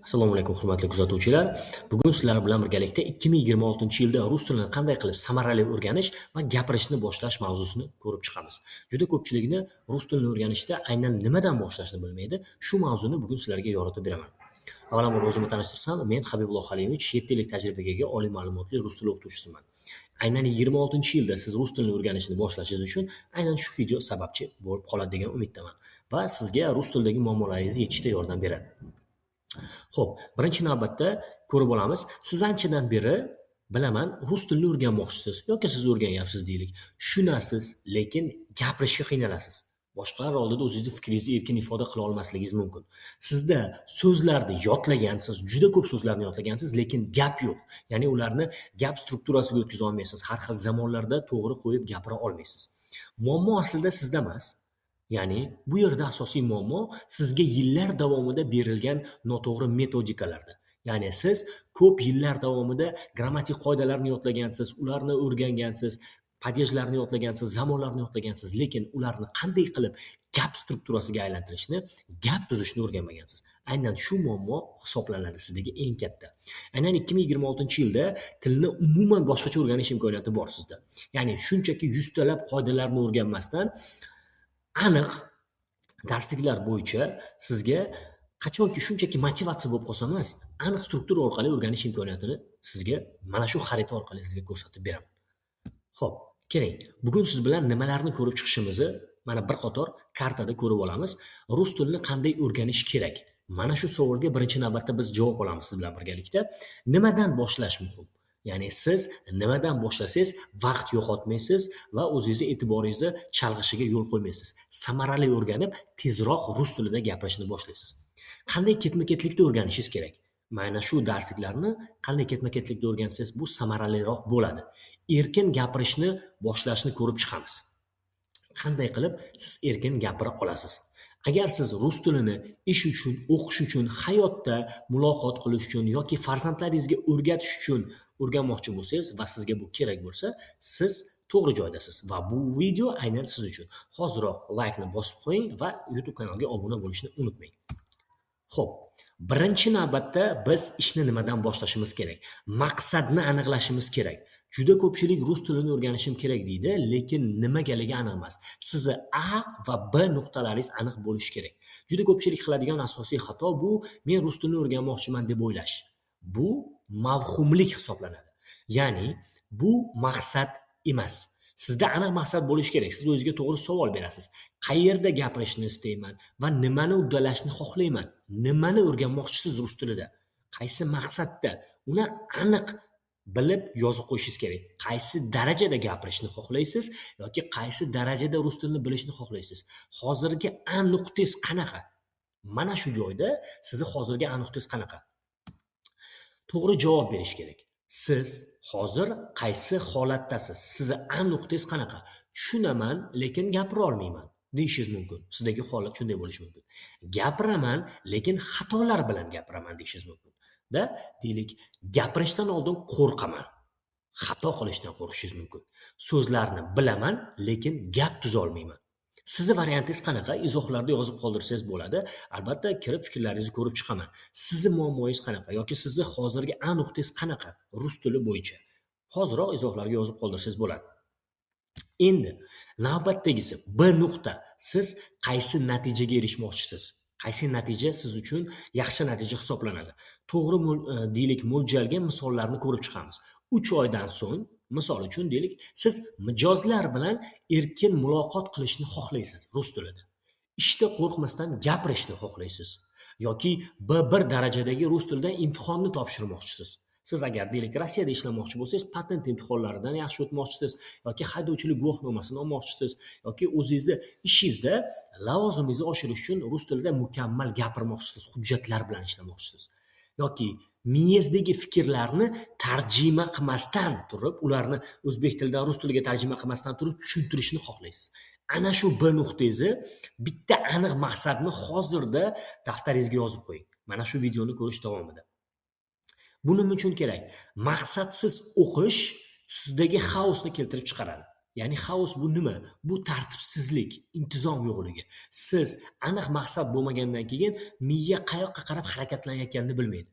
Assalomu alaykum hurmatli kuzatuvchilar. Bugun sizlar bilan birgalikda 2026-yilda rus tilini qanday qilib samarali o'rganish va gapirishni boshlash mavzusini ko'rib chiqamiz. Juda ko'pchilikni rus tilini o'rganishda aynan nimadan boshlashni bilmaydi. Shu mavzuni bugun sizlarga yoritib beraman. Avvalambor o'zimni tanishtirsam, men Habibulloh Halimовich 7 yillik tajribaga ega oliy ma'lumotli rus tili o'qituvchisiman. Aynan 26-yilda siz rus tilini o'rganishni boshlashingiz uchun aynan shu video sababchi bo'lib qoladi degan umiddaman va sizga rus tilidagi muammolaringizni yechishda yordam beradi. Xo'p, birinchi navbatda ko'rib olamiz. Siz anchadan beri bilaman, rus tilini o'rganmoqchisiz yoki siz o'rganyapsiz deylik. Tushunasiz, lekin gapirishga qiynalasiz. Boshqalar oldida o'zingizni fikringizni erkin ifoda qila olmasligingiz mumkin. Sizda so'zlarni yodlagansiz, juda ko'p so'zlarni yodlagansiz, lekin gap yo'q. Ya'ni ularni gap strukturasiga o'tkaza olmaysiz. Har xil zamonlarda to'g'ri qo'yib gapira olmaysiz. Muammo aslida sizda emas. Ya'ni bu yerda asosiy muammo sizga yillar davomida berilgan noto'g'ri metodikalarda. Ya'ni siz ko'p yillar davomida grammatik qoidalarni yodlagansiz, ularni o'rgangansiz, padejlarni yodlagansiz, zamonlarni yodlagansiz, lekin ularni qanday qilib gap strukturasiga aylantirishni, gap tuzishni o'rganmagansiz. Aynan shu muammo hisoblanadi sizdagi eng katta. Aynan 2026-yilda tilni umuman boshqacha o'rganish imkoniyati bor sizda. Ya'ni shunchaki yuztalab qoidalarni o'rganmasdan aniq darsliklar bo'yicha sizga qachonki shunchaki motivatsiya bo'lib qolsa emas, aniq struktura orqali o'rganish imkoniyatini sizga mana shu xarita orqali sizga ko'rsatib beraman. Xo'p, keling. Bugun siz bilan nimalarni ko'rib chiqishimizni mana bir qator kartada ko'rib olamiz. Rus tilini qanday o'rganish kerak? Mana shu savolga birinchi navbatda biz javob olamiz siz bilan birgalikda. Nimadan boshlash muhim? Ya'ni siz nimadan boshlasangiz vaqt yo'qotmaysiz va o'zingizni e'tiboringizni chalg'ishiga yo'l qo'ymaysiz. Samarali o'rganib, tezroq rus tilida gapirishni boshlaysiz. Qanday ketma-ketlikda o'rganishingiz kerak? Mana shu darsliklarni qanday ketma-ketlikda o'rgansangiz bu samaraliroq bo'ladi. Erkin gapirishni boshlashni ko'rib chiqamiz. Qanday qilib siz erkin gapira olasiz? Agar siz rus tilini ish uchun, o'qish uchun, hayotda muloqot qilish uchun yoki farzandlaringizga o'rgatish uchun o'rganmoqchi bo'lsangiz va sizga bu kerak bo'lsa, siz to'g'ri joydasiz va bu video aynan siz uchun. Hoziroq like ni bosib qo'ying va YouTube kanaliga obuna bo'lishni unutmang. Xo'p, birinchi navbatda biz ishni nimadan boshlashimiz kerak? Maqsadni aniqlashimiz kerak. Juda ko'pchilik rus tilini o'rganishim kerak deydi, lekin nimagaligi aniq emas. Sizni A va B nuqtalaringiz aniq bo'lishi kerak. Juda ko'pchilik qiladigan asosiy xato bu men rus tilini o'rganmoqchiman deb o'ylash. Bu mavhumlik hisoblanadi. Ya'ni bu maqsad emas. Sizda aniq maqsad bo'lishi kerak. Siz o'zingizga to'g'ri savol berasiz. Qayerda gapirishni istayman va nimani uddalashni xohlayman? Nimani o'rganmoqchisiz rus tilida? Qaysi maqsadda? Uni aniq bilib yozib qo'yishingiz kerak. Qaysi darajada gapirishni xohlaysiz yoki qaysi darajada rus tilini bilishni xohlaysiz? Hozirgi A nuqtangiz qanaqa? Mana shu joyda sizni hozirgi A nuqtangiz qanaqa? To'g'ri javob berish kerak. Siz hozir qaysi holatdasiz? Sizni A nuqtangiz qanaqa? Tushunaman, lekin gapira olmayman deyishingiz mumkin. Sizdagi holat shunday bo'lishi mumkin. Gapiraman, lekin xatolar bilan gapiraman deyishingiz mumkin. Deylik, gapirishdan oldin qo'rqaman. Xato qilishdan qo'rqishingiz mumkin. So'zlarni bilaman, lekin gap tuza olmayman. Sizni variantingiz qanaqa? Izohlarda yozib qoldirsangiz bo'ladi. Albatta, kirib fikrlaringizni ko'rib chiqaman. Sizni muammongiz qanaqa yoki sizni hozirgi A nuqtangiz qanaqa rus tili bo'yicha? Hozirroq izohlarga yozib qoldirsangiz bo'ladi. Endi navbatdagisi B nuqta. Siz qaysi natijaga erishmoqchisiz? Qaysi natija siz uchun yaxshi natija hisoblanadi? To'g'ri deylik mo'ljalga misollarni ko'rib chiqamiz. 3 oydan so'ng, misol uchun deylik, siz mijozlar bilan erkin muloqot qilishni xohlaysiz rus tilida. Ishda qo'rqmasdan gapirishni xohlaysiz yoki B1 darajadagi rus tilidan imtihonni topshirmoqchisiz. Siz agar deylik Rossiyada ishlamoqchi bo'lsangiz, patent imtihonlaridan yaxshi o'tmoqchisiz yoki haydovchilik guvohnomasini olmoqchisiz yoki o'zingizni ishingizda lavozimingizni oshirish uchun rus tilida mukammal gapirmoqchisiz, hujjatlar bilan ishlamoqchisiz yoki miyangizdagi fikrlarni tarjima qilmasdan turib, ularni o'zbek tilidan rus tiliga tarjima qilmasdan turib tushuntirishni xohlaysiz. Ana shu B nuqtangizni bitta aniq maqsadni hozirda daftaringizga yozib qo'ying. Mana shu videoni ko'rish davomida. Bu nima uchun kerak? Maqsadsiz o'qish sizdagi xaosni keltirib chiqaradi. Ya'ni xaos bu nima? Bu tartibsizlik, intizom yo'qligi. Siz aniq maqsad bo'lmagandan keyin miya qayoqqa qarab harakatlanayotganini bilmaydi.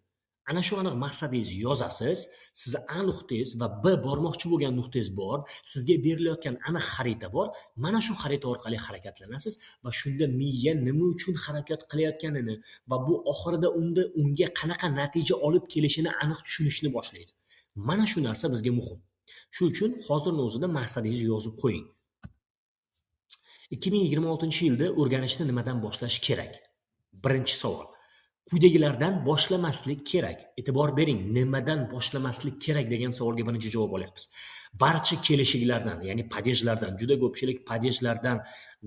Ana shu aniq maqsadingizni yozasiz, sizni A nuqtangiz va B bormoqchi bo'lgan nuqtangiz bor, sizga berilayotgan aniq xarita bor. Mana shu xarita orqali harakatlanasiz va shunda miya nima uchun harakat qilayotganini va bu oxirida unga qanaqa natija olib kelishini aniq tushunishni boshlaydi. Mana shu narsa bizga muhim. Shu uchun hozirning o'zida maqsadingizni yozib qo'ying. 2026-yilda o'rganishni nimadan boshlash kerak? Birinchi savol. Quyidagilardan boshlamaslik kerak. E'tibor bering, nimadan boshlamaslik kerak degan savolga birinchi javob olyapmiz. Barcha kelishiklardan, ya'ni padejlardan, juda ko'pchilik padejlardan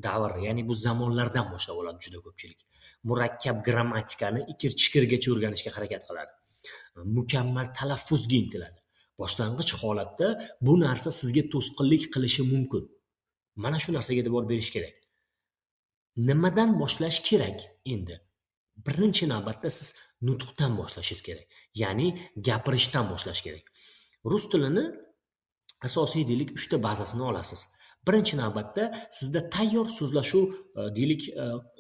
davr, ya'ni bu zamonlardan boshlab oladi juda ko'pchilik. Murakkab grammatikani ikir-chikirgacha o'rganishga harakat qiladi. Mukammal talaffuzga intiladi. Boshlang'ich holatda bu narsa sizga to'sqinlik qilishi mumkin. Mana shu narsaga e'tibor berish kerak. Nimadan boshlash kerak endi? Birinchi navbatda siz nutqdan boshlashingiz kerak. Ya'ni gapirishdan boshlash kerak. Rus tilini asosiy deylik 3 ta bazasini olasiz. Birinchi navbatda sizda tayyor so'zlashuv deylik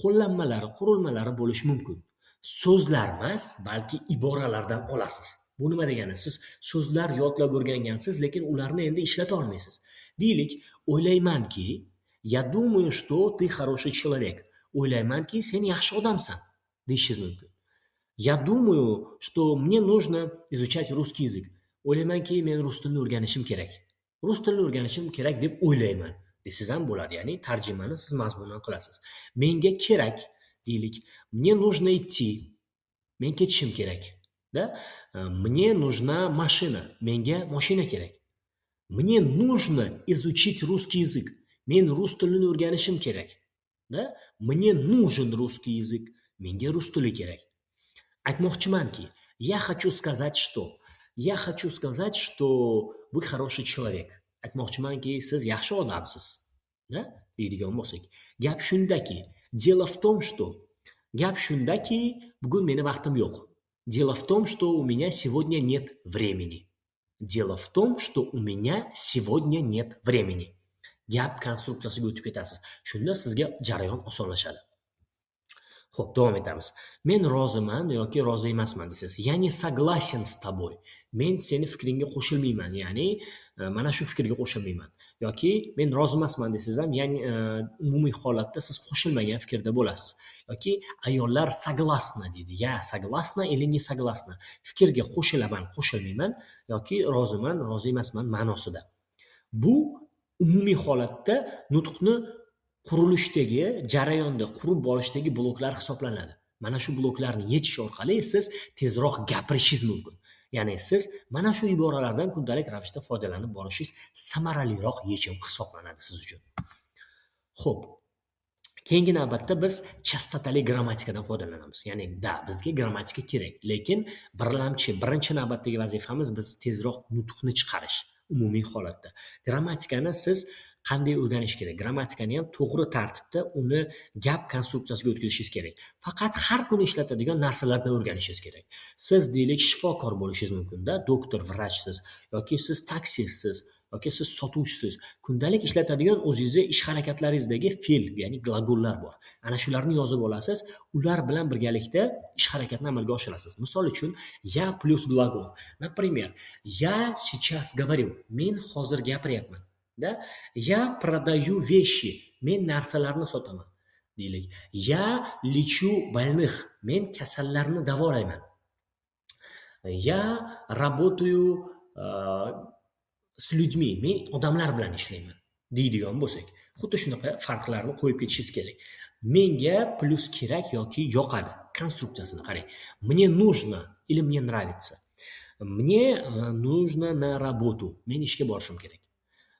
qo'llanmalari, qurilmalari bo'lishi mumkin. So'zlar emas, balki iboralardan olasiz. Bu nima degani? Siz so'zlar yodlab o'rgangansiz, lekin ularni endi ishlata olmaysiz. Deylik, o'ylaymanki, я думаю, что ты хороший человек. O'ylaymanki, sen yaxshi odamsan, deyishingiz mumkin. Я думаю, что мне нужно изучать русский язык. O'ylaymanki, men rus tilini o'rganishim kerak. Rus tilini o'rganishim kerak deb o'ylayman. Desangiz ham bo'ladi. Ya'ni tarjimani siz mazmundan qilasiz. Menga kerak, deylik. Мне нужно идти. Men ketishim kerak. Да? Мне нужна машина. Menga mashina kerak. Мне нужно изучить русский язык. Men rus tilini o'rganishim kerak. Да? Мне нужен русский язык. Menga rus tili kerak. Aytmoqchimanki, я хочу сказать что? Я хочу сказать, что вы хороший человек. Aytmoqchimanki, siz yaxshi odamsiz. Da? deydigan bo'lsak. Gap shundaki, дело в том, что gap shundaki, bugun meni vaqtim yo'q. Дело в том, что у меня сегодня нет времени. Дело в том, что у меня сегодня нет времени. Gap konstruksiyasiga o'tib ketasiz. Shunda sizga jarayon osonlashadi. Xo'p, davom etamiz. Men roziman yoki rozi emasman deysiz. Ya'ni согласен с тобой. Men seni fikringga qo'shilmayman, ya'ni mana shu fikrga qo'shilmayman. Yoki men rozi emasman desangiz ham, ya'ni umumiy holatda siz qo'shilmagan fikrda bo'lasiz. Yoki ayollar согласна deydi. Ya, согласна или не согласна. Fikrga qo'shilaman, qo'shilmayman yoki roziman, rozi emasman ma'nosida. Bu umumiy holatda nutqni qurilishdagi, jarayonda qurib borishdagi bloklar hisoblanadi. Mana shu bloklarni yechish orqali siz tezroq gapirishingiz mumkin. Ya'ni siz mana shu iboralardan kundalik ravishda foydalanib borishingiz samaraliroq yechim hisoblanadi siz uchun. Xo'p. Keyingi navbatda biz chastotali grammatikadan foydalanamiz. Ya'ni bizga grammatika kerak, lekin birinchi navbatdagi vazifamiz biz tezroq nutqni chiqarish umumiy holatda. Grammatikani siz qanday o'rganish kerak? Grammatikani ham to'g'ri tartibda uni gap konstruksiyasiga o'tkazishingiz kerak. Faqat har kuni ishlatadigan narsalardan o'rganishingiz kerak. Siz deylik shifokor bo'lishingiz mumkin-da, doktor, vrachsiz yoki siz taksisiz yoki siz sotuvchisiz. Kundalik ishlatadigan o'zingizni ish harakatlaringizdagi fe'l, ya'ni glagollar bor. Ana shularni yozib olasiz, ular bilan birgalikda ish harakatini amalga oshirasiz. Misol uchun, я плюс глагол. Например, я сейчас говорю. Men hozir gapiryapman. Da? Я продаю вещи. Men narsalarni sotaman. Deylik. Я лечу больных. Men kasallarni davolayman. Я работаю с людьми. Men odamlar bilan ishlayman. deydigan bo'lsak, xuddi shunaqa farqlarni qo'yib ketishingiz kerak. Menga plus kerak yoki yoqadi. Konstruksiyasini qarang. Мне нужно или мне нравится. Мне нужно на работу. Men ishga borishim kerak.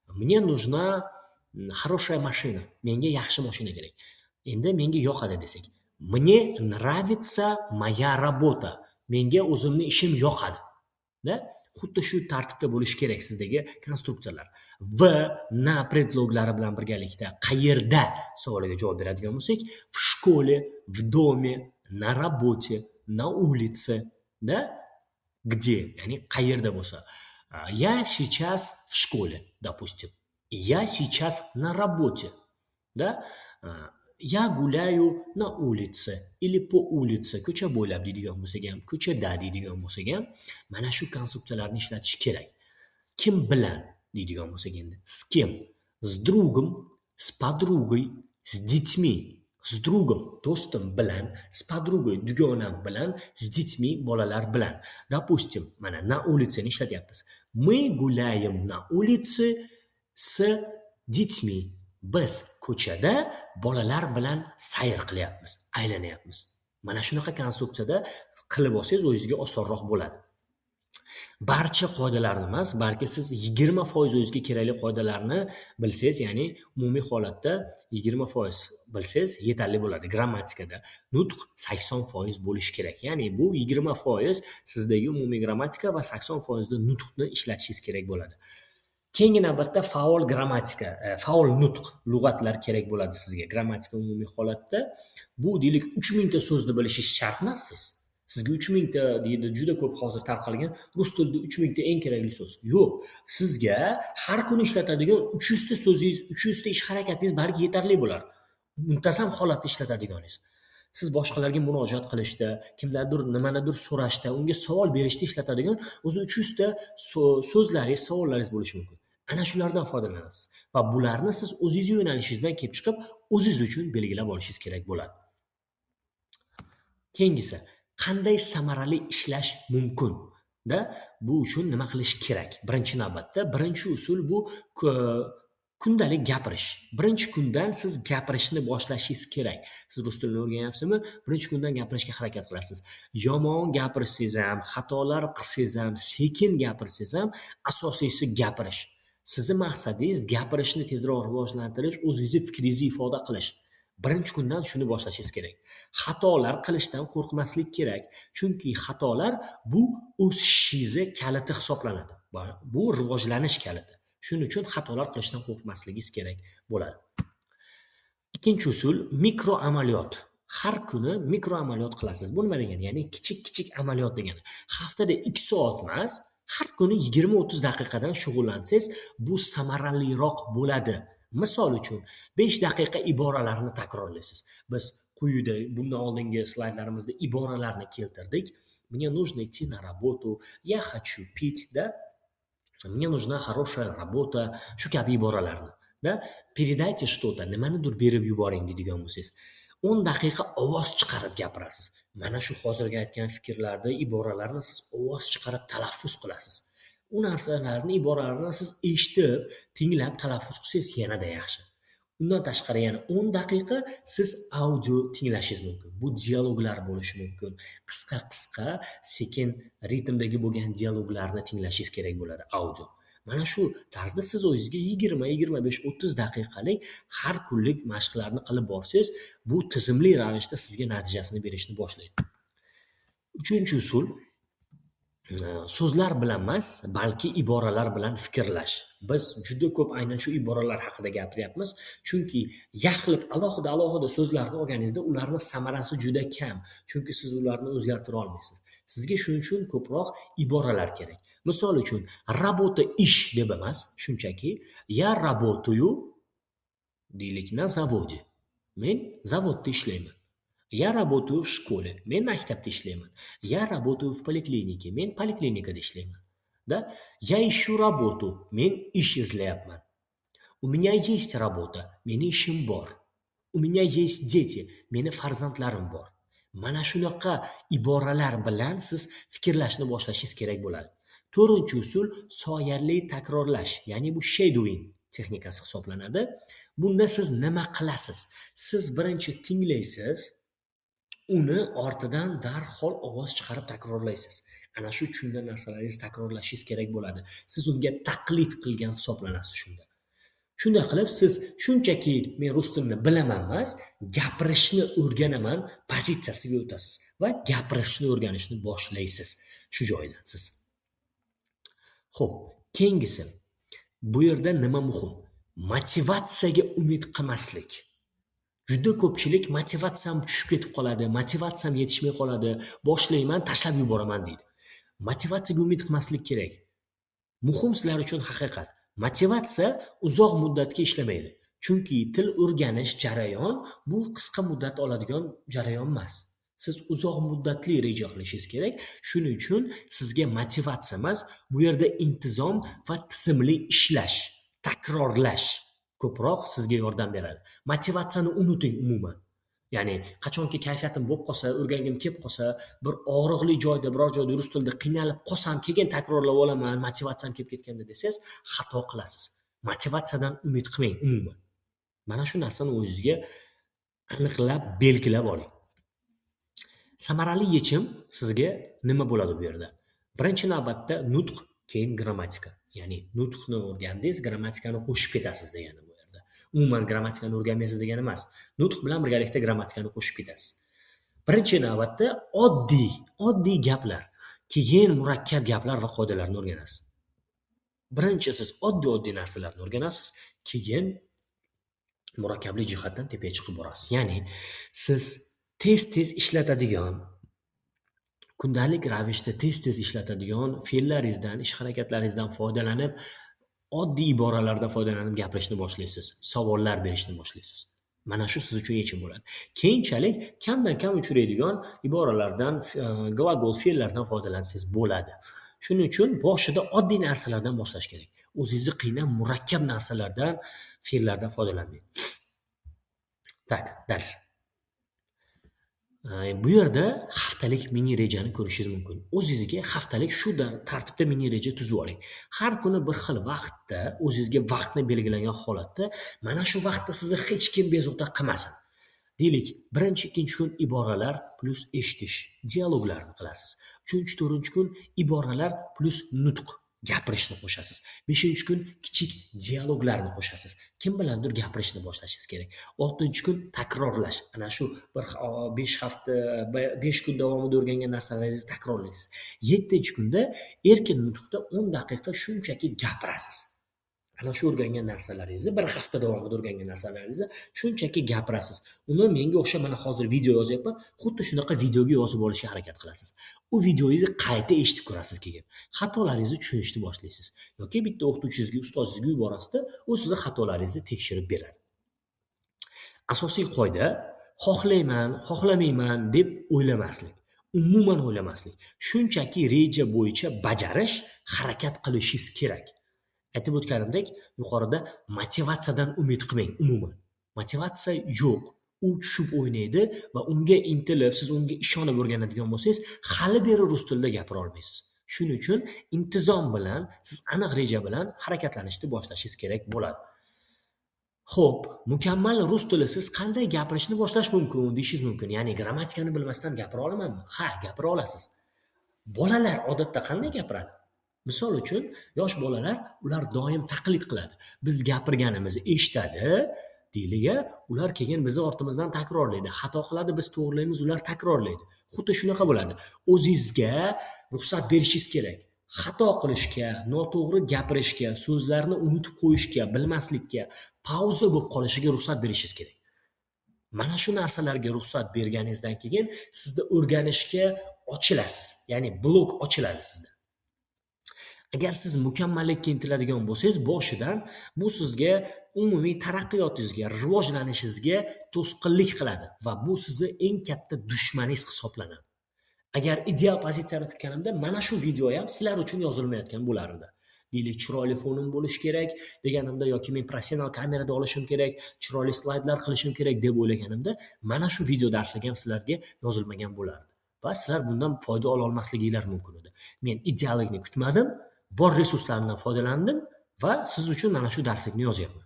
Мне нужна хорошая машина. Menga yaxshi mashina kerak. Endi menga yoqadi desak. Мне нравится моя работа. Menga o'zimning ishim yoqadi. Da? Xuddi shu tartibda bo'lishi kerak sizdagi konstruksiyalar. Va na predloglari bilan birgalikda qayerda savoliga javob beradigan bo'lsak, в школе, в доме, на работе, на улице, да? Где? Ya'ni qayerda bo'lsa. Я сейчас в школе, допустим. Я сейчас на работе. Да? Я gulayu na улице или по улице. Ko'cha bo'ylab deydigan bo'lsak ham, ko'chada deydigan bo'lsak ham, mana shu konstruksiyalarni ishlatish kerak. Kim bilan deydigan bo'lsak endi. S kim? S другом, с подругой, с детьми. S другом, do'stim bilan, s подругой, dugonam bilan, s детьми, bolalar bilan. Допустим, mana na улицeni ishlatyapmiz. Мы гуляем на улице с детьми. Biz ko'chada bolalar bilan sayr qilyapmiz, aylanyapmiz. Mana shunaqa konstruksiyada qilib olsangiz o'zingizga osonroq bo'ladi. Barcha qoidalarni emas, balki siz 20% o'zingizga kerakli qoidalarni bilsangiz, ya'ni umumiy holatda 20% bilsangiz yetarli bo'ladi grammatikada. Nutq 80% bo'lishi kerak. Ya'ni bu 20% sizdagi umumiy grammatika va 80% da nutqni ishlatishingiz kerak bo'ladi. Keyingi navbatda faol grammatika, faol nutq lug'atlar kerak bo'ladi sizga. Grammatika umumiy holatda bu deylik 3000 ta so'zni bilishingiz shart emas siz. Sizga 3000 ta deydi juda ko'p hozir tarqalgan rus tilida 3000 ta eng kerakli so'z. Yo'q, sizga har kuni ishlatadigan 300 ta so'zingiz, 300 ta ish harakatingiz balki yetarli bo'lar. Muntazam holatda ishlatadiganingiz. Siz boshqalarga murojaat qilishda, kimlardir nimanidir so'rashda, unga savol berishda ishlatadigan o'zi 300 ta so'zlaringiz, savollaringiz bo'lishi mumkin. Ana shulardan foydalanasiz va bularni siz o'zingizning yo'nalishingizdan kelib chiqib, o'zingiz uchun belgilab olishingiz kerak bo'ladi. Keyingisi, qanday samarali ishlash mumkin? Bu uchun nima qilish kerak? Birinchi navbatda, birinchi usul bu kundalik gapirish. Birinchi kundan siz gapirishni boshlashingiz kerak. Siz rus tilini o'rganyapsizmi? Birinchi kundan gapirishga harakat qilasiz. Yomon gapirsangiz ham, xatolar qilsangiz ham, sekin gapirsangiz ham, asosiysi gapirish. Sizning maqsadingiz gapirishni tezroq rivojlantirish, o'zingizni fikringizni ifoda qilish. Birinchi kundan shuni boshlashingiz kerak. Xatolar qilishdan qo'rqmaslik kerak. Chunki xatolar bu o'sishingiz kaliti hisoblanadi. Bu rivojlanish kaliti. Shuning uchun xatolar qilishdan qo'rqmasligingiz kerak bo'ladi. Ikkinchi usul mikro amaliyot. Har kuni mikro amaliyot qilasiz. Bu nima degani? Ya'ni kichik amaliyot degani. Haftada 2 soat emas, har kuni 20-30 daqiqadan shug'ullansangiz, bu samaraliroq bo'ladi. Misol uchun 5 daqiqa iboralarni takrorlaysiz. Biz quyida bundan oldingi slaydlarimizda iboralarni keltirdik. Мне нужно идти на работу, я хочу пить, да? Мне нужна хорошая работа, shu kabi iboralarni, da? Передайте что-то, nimanidir berib yuboring deydigan bo'lsangiz. 10 daqiqa ovoz chiqarib gapirasiz. Mana shu hozirgi aytgan fikrlarni, iboralarni siz ovoz chiqarib talaffuz qilasiz. U narsalarni, iboralarni siz eshitib, tinglab talaffuz qilsangiz yanada yaxshi. Undan tashqari yana 10 daqiqa siz audio tinglashingiz mumkin. Bu dialoglar bo'lishi mumkin. Qisqa, sekin ritmdagi bo'lgan dialoglarni tinglashingiz kerak bo'ladi audio. Mana shu tarzda siz o'zingizga 20, 25, 30 daqiqalik har kunlik mashqlarni qilib borsangiz, bu tizimli ravishda sizga natijasini berishni boshlaydi. Uchinchi usul so'zlar bilan emas, balki iboralar bilan fikrlash. Biz juda ko'p aynan shu iboralar haqida gapiryapmiz, chunki yaxlib alohida so'zlarni olganingizda ularning samarasi juda kam, chunki siz ularni o'zgartira olmaysiz. Sizga shuning uchun ko'proq iboralar kerak. Misol uchun, работа ish deb emas, shunchaki я работаю deylik na zavodi. Men zavodda ishlayman. Я работаю в школе. Men maktabda ishlayman. Я работаю в поликлинике. Men poliklinikada ishlayman. Да? Я ищу работу. Men ish izlayapman. У меня есть работа. Meni ishim bor. У меня есть дети. Meni farzandlarim bor. Mana shunaqa iboralar bilan siz fikrlashni boshlashingiz kerak bo'ladi. To'rtinchi usul soyali takrorlash, ya'ni bu shadowing texnikasi hisoblanadi. Bunda siz nima qilasiz? Siz birinchi tinglaysiz, uni ortidan darhol ovoz chiqarib takrorlaysiz. Ana shu tushungan narsalaringiz takrorlashingiz kerak bo'ladi. Siz unga taqlid qilgan hisoblanasiz shunda. Shunday qilib siz shunchaki men rus tilini bilaman emas, gapirishni o'rganaman pozitsiyasiga o'tasiz va gapirishni o'rganishni boshlaysiz shu joydan siz. Xo'p, keyingisi. Bu yerda nima muhim? Motivatsiyaga umid qilmaslik. Juda ko'pchilik motivatsiyam tushib ketib qoladi, motivatsiyam yetishmay qoladi, boshlayman, tashlab yuboraman deydi. Motivatsiyaga umid qilmaslik kerak. Muhim sizlar uchun haqiqat. Motivatsiya uzoq muddatga ishlamaydi. Chunki til o'rganish jarayon bu qisqa muddat oladigan jarayon emas. Siz uzoq muddatli reja qilishingiz kerak. Shuning uchun sizga motivatsiya emas, bu yerda intizom va tizimli ishlash, takrorlash ko'proq sizga yordam beradi. Motivatsiyani unuting umuman. Ya'ni qachonki kayfiyatim bo'lib qolsa, o'rgangim kelib qolsa, bir og'riqli joyda, biror joyda rus tilida qiynalib qolsam, keyin takrorlab olaman, motivatsiyam kelib ketganda desangiz, xato qilasiz. Motivatsiyadan umid qilmang umuman. Mana shu narsani o'zingizga aniqlab, belgilab oling. Samarali yechim sizga nima bo'ladi bu yerda? Birinchi navbatda nutq, keyin grammatika. Ya'ni nutqni o'rgandingiz, grammatikani qo'shib ketasiz degani bu yerda. Umuman grammatikani o'rganmaysiz degani emas. Nutq bilan birgalikda grammatikani qo'shib ketasiz. Birinchi navbatda oddiy gaplar, keyin murakkab gaplar va qoidalarni o'rganasiz. Birinchi siz oddiy narsalarni o'rganasiz, keyin murakkablik jihatdan tepaga chiqib borasiz. Ya'ni siz tez ishlatadigan, kundalik ravishda tez ishlatadigan fe'llaringizdan, ish harakatlaringizdan foydalanib, oddiy iboralardan foydalanib gapirishni boshlaysiz, savollar berishni boshlaysiz. Mana shu siz uchun yechim bo'ladi. Keyinchalik kamdan kam uchraydigan iboralardan, glagol fe'llardan foydalansangiz bo'ladi. Shuning uchun boshida oddiy narsalardan boshlash kerak. O'zingizni qiynab murakkab narsalardan, fe'llardan foydalanmang. Tak, dars. Bu yerda haftalik mini rejani ko'rishingiz mumkin. O'zingizga haftalik shu tartibda mini reja tuzib oling. Har kuni bir xil vaqtda, o'zingizga vaqtni belgilangan holatda, mana shu vaqtda sizni hech kim bezovta qilmasin. Deylik, birinchi, ikkinchi kun iboralar plus eshitish, dialoglarni qilasiz. 3-4 kun iboralar plus nutq, gapirishni qo'shasiz. 5-kun kichik dialoglarni qo'shasiz. Kim bilandir gapirishni boshlashingiz kerak. 6-kun takrorlash. Ana shu 5 kun davomida o'rgangan narsalaringizni takrorlaysiz. 7-kunda erkin nutqda 10 daqiqa shunchaki gapirasiz. Ana shu o'rgangan narsalaringizni, bir hafta davomida o'rgangan narsalaringizni shunchaki gapirasiz. Uni menga o'xshab mana hozir video yozyapman, xuddi shunaqa videoga yozib olishga harakat qilasiz. U videoyingizni qayta eshitib ko'rasiz keyin. Xatolaringizni tushunishni boshlaysiz. Yoki bitta o'qituvchingizga, ustozingizga yuborasizda, u sizga xatolaringizni tekshirib beradi. Asosiy qoida, xohlayman, xohlamayman deb o'ylamaslik. Umuman o'ylamaslik. Shunchaki reja bo'yicha bajarish, harakat qilishingiz kerak. Aytib o'tganimdek, yuqorida motivatsiyadan umid qilmang umuman. Motivatsiya yo'q. U tushib o'ynaydi va unga intilib, siz unga ishonib o'rganadigan bo'lsangiz, hali beri rus tilida gapira olmaysiz. Shuning uchun intizom bilan, siz aniq reja bilan harakatlanishni boshlashingiz kerak bo'ladi. Xo'p, mukammal rus tilisiz qanday gapirishni boshlash mumkin deyishingiz mumkin. Ya'ni grammatikani bilmasdan gapira olamanmi? Ha, gapira olasiz. Bolalar odatda qanday gapiradi? Misol uchun, yosh bolalar, ular doim taqlid qiladi. Biz gapirganimizni eshitadi, deyliga, ular keyin bizni ortimizdan takrorlaydi. Xato qiladi, biz to'g'rilaymiz, ular takrorlaydi. Xuddi shunaqa bo'ladi. O'zingizga ruxsat berishingiz kerak. Xato qilishga, noto'g'ri gapirishga, so'zlarni unutib qo'yishga, bilmaslikka, pauza bo'lib qolishiga ruxsat berishingiz kerak. Mana shu narsalarga ruxsat berganingizdan keyin sizda o'rganishga ochilasiz. Ya'ni blok ochiladi sizda. Agar siz mukammallikka intiladigan bo'lsangiz, boshidan bu sizga umumiy taraqqiyotingizga, rivojlanishingizga to'sqinlik qiladi va bu sizni eng katta dushmaningiz hisoblanadi. Agar ideal pozitsiyani tutganimda, mana shu video ham sizlar uchun yozilmayotgan bo'lardi. Deylik, chiroyli fonim bo'lish kerak deganimda yoki men professional kamerada olishim kerak, chiroyli slaydlar qilishim kerak deb o'ylaganimda, mana shu video darslik ham sizlarga yozilmagan bo'lardi. Va sizlar bundan foyda ola olmasliginglar mumkin edi. Men ideallikni kutmadim, bor resurslardan foydalandim va siz uchun mana shu darslikni yozyapman.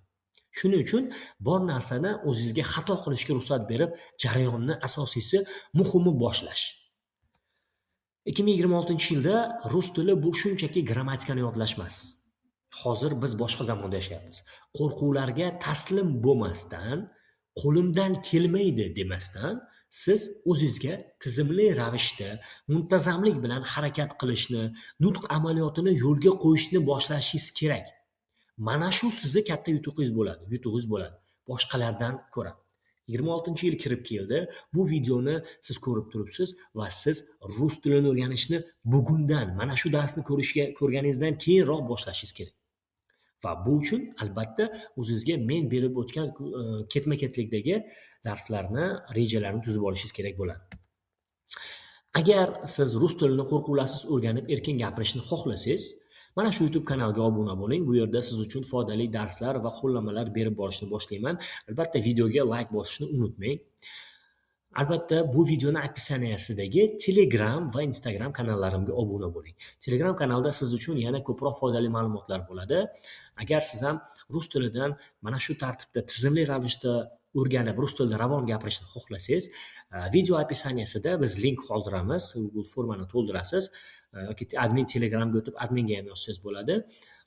Shuning uchun bor narsani o'zingizga xato qilishga ruxsat berib, jarayonni asosiysi muhimi boshlash. 2026-yilda rus tili bu shunchaki grammatikani yodlash emas. Hozir biz boshqa zamonda yashayapmiz. Qo'rquvlarga taslim bo'lmasdan, qo'limdan kelmaydi demasdan, siz o'zingizga tizimli ravishda, muntazamlik bilan harakat qilishni, nutq amaliyotini yo'lga qo'yishni boshlashingiz kerak. Mana shu sizni katta yutuqingiz bo'ladi, boshqalardan ko'ra. 26-yil kirib keldi. Bu videoni siz ko'rib turibsiz va siz rus tilini o'rganishni bugundan, mana shu darsni ko'rganingizdan keyinroq boshlashingiz kerak. Va bu uchun albatta o'zingizga men berib o'tgan ketma-ketlikdagi darslarni, rejalarni tuzib olishingiz kerak bo'ladi. Agar siz rus tilini qo'rquvlarsiz o'rganib erkin gapirishni xohlasangiz, mana shu YouTube kanalga obuna bo'ling. Bu yerda siz uchun foydali darslar va qo'llanmalar berib borishni boshlayman. Albatta videoga like bosishni unutmang. Albatta bu videoni opisiyasidagi Telegram va Instagram kanallarimga obuna bo'ling. Telegram kanalda siz uchun yana ko'proq foydali ma'lumotlar bo'ladi. Agar siz ham rus tilidan mana shu tartibda tizimli ravishda o'rganib, rus tilida ravon gapirishni xohlasangiz, video opisiyatsida biz link qoldiramiz, Google formani to'ldirasiz yoki admin Telegramga o'tib adminga ham yozsangiz bo'ladi.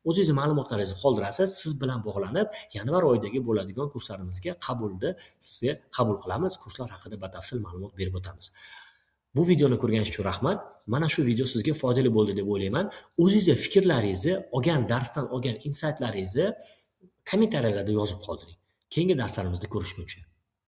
O'zingiz ma'lumotlaringizni qoldirasiz, siz bilan bog'lanib, yanvar oyidagi bo'ladigan kurslarimizga qabulda sizga qabul qilamiz. Kurslar haqida batafsil ma'lumot berib o'tamiz. Bu videoni ko'rganingiz uchun rahmat. Mana shu video sizga foydali bo'ldi deb o'ylayman. O'zingizning fikrlaringizni, olgan darsdan olgan insaytlaringizni kommentariyalarda yozib qoldiring. Keyingi darslarimizda ko'rishguncha